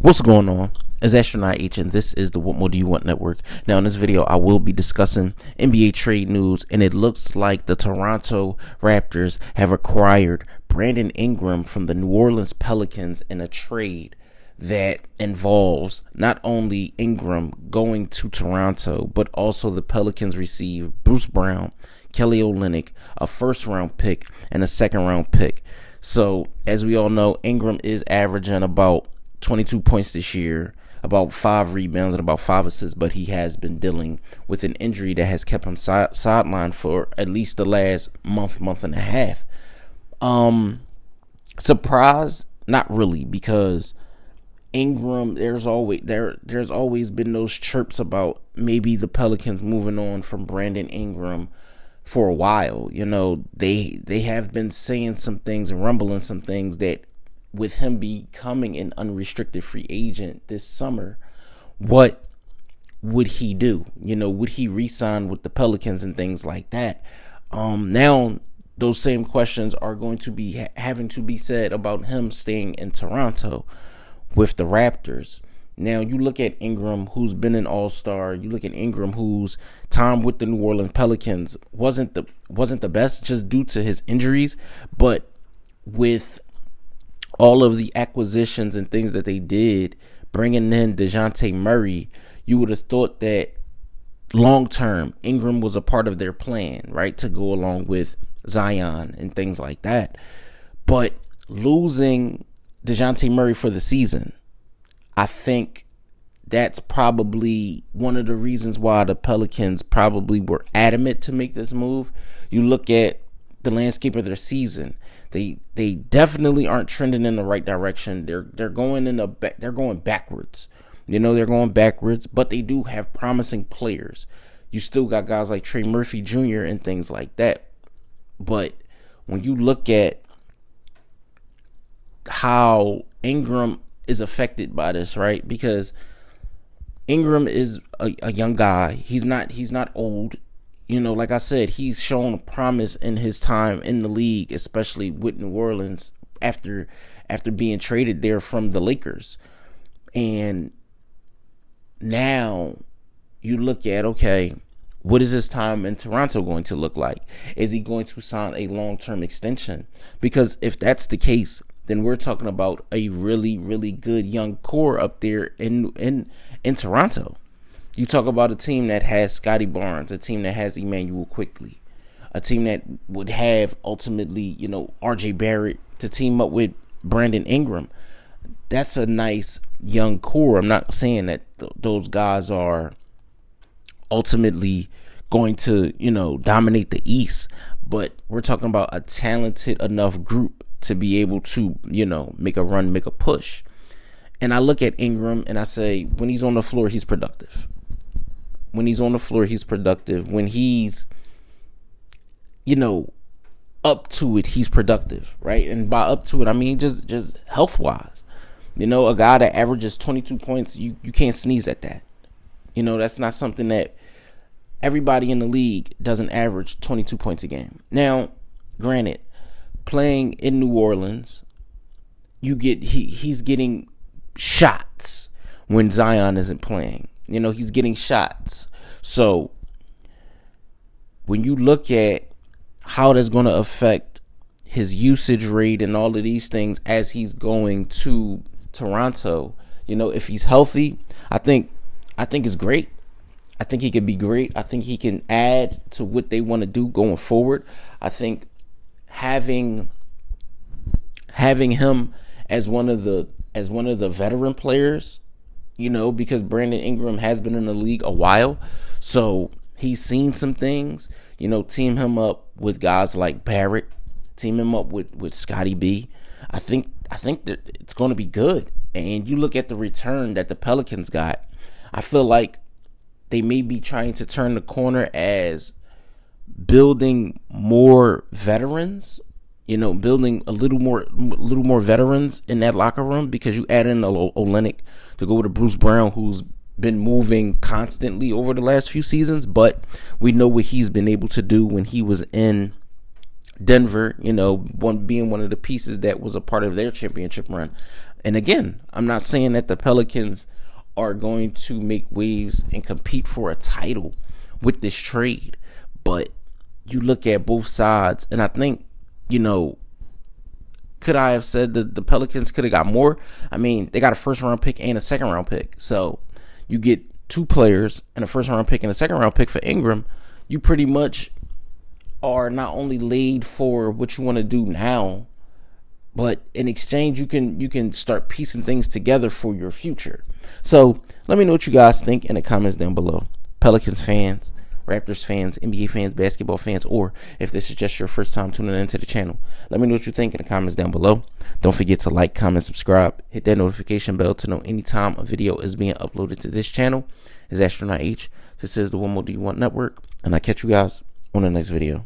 What's going on? It's Astronaut H, and this is the What More Do You Want Network. Now, in this video, I will be discussing NBA trade news, and it looks like the Toronto Raptors have acquired Brandon Ingram from the New Orleans Pelicans in a trade that involves not only Ingram going to Toronto, but also the Pelicans receive Bruce Brown, Kelly Olynyk, a first-round pick, and a second-round pick. So, as we all know, Ingram is averaging about 22 points this year, about 5 rebounds and about 5 assists, but he has been dealing with an injury that has kept him sidelined for at least the last month and a half. Surprised? Not really, because Ingram, there's always been those chirps about maybe the Pelicans moving on from Brandon Ingram for a while. You know, they have been saying some things and rumbling some things that with him becoming an unrestricted free agent this summer, what would he do? You know, would he re-sign with the Pelicans and things like that? Now those same questions are going to be having to be said about him staying in Toronto with the Raptors. Now you look at Ingram, who's been an all-star. You look at Ingram, whose time with the New Orleans Pelicans wasn't the best just due to his injuries, but with all of the acquisitions and things that they did, bringing in DeJounte Murray, you would have thought that long-term Ingram was a part of their plan, right, to go along with Zion and things like that. But losing DeJounte Murray for the season, I think that's probably one of the reasons why the Pelicans probably were adamant to make this move. You look at the landscape of their season, they definitely aren't trending in the right direction. They're going backwards. You know, they're going backwards, but they do have promising players. You still got guys like Trey Murphy Jr. and things like that. But when you look at how Ingram is affected by this, right? Because Ingram is a young guy. He's not old. You know, like I said, he's shown promise in his time in the league, especially with New Orleans after being traded there from the Lakers. And now you look at, okay, what is his time in Toronto going to look like? Is he going to sign a long-term extension? Because if that's the case, then we're talking about a really, really good young core up there in Toronto. You talk about a team that has Scotty Barnes, a team that has Emmanuel Quickly, a team that would have ultimately, you know, RJ Barrett to team up with Brandon Ingram. That's a nice young core. I'm not saying that those guys are ultimately going to, you know, dominate the East, but we're talking about a talented enough group to be able to, you know, make a run, make a push. And I look at Ingram and I say, when he's on the floor, he's productive. When he's on the floor, he's productive. When he's, you know, up to it, he's productive, right? And by up to it, I mean just health-wise. You know, a guy that averages 22 points, you can't sneeze at that. You know, that's not something that everybody in the league doesn't average 22 points a game. Now, granted, playing in New Orleans, he's getting shots when Zion isn't playing. You know, he's getting shots. So when you look at how that's going to affect his usage rate and all of these things as he's going to Toronto, you know, if he's healthy, I think it's great. I think he could be great. I think he can add to what they want to do going forward. I think having him as one of the veteran players, you know, because Brandon Ingram has been in the league a while, so he's seen some things. You know, team him up with guys like Barrett, team him up with Scotty B. I think that it's going to be good. And you look at the return that the Pelicans got, I feel like they may be trying to turn the corner as building more veterans. You know, building a little more veterans in that locker room, because you add in Olunyk to go to Bruce Brown, who's been moving constantly over the last few seasons, but we know what he's been able to do when he was in Denver, you know, being one of the pieces that was a part of their championship run. And again, I'm not saying that the Pelicans are going to make waves and compete for a title with this trade, but you look at both sides, and I think, could I have said that the Pelicans could have got more? I mean, they got a first round pick and a second round pick. So you get 2 players and a first round pick and a second round pick for Ingram. You pretty much are not only laid for what you want to do now, but in exchange you can start piecing things together for your future. So let me know what you guys think in the comments down below. Pelicans fans, Raptors fans, NBA fans, basketball fans, or if this is just your first time tuning into the channel, let me know what you think in the comments down below. Don't forget to like, comment, subscribe, hit that notification bell to know anytime a video is being uploaded to this channel. It's Astronaut H. This is the One More Do You Want Network, and I'll catch you guys on the next video.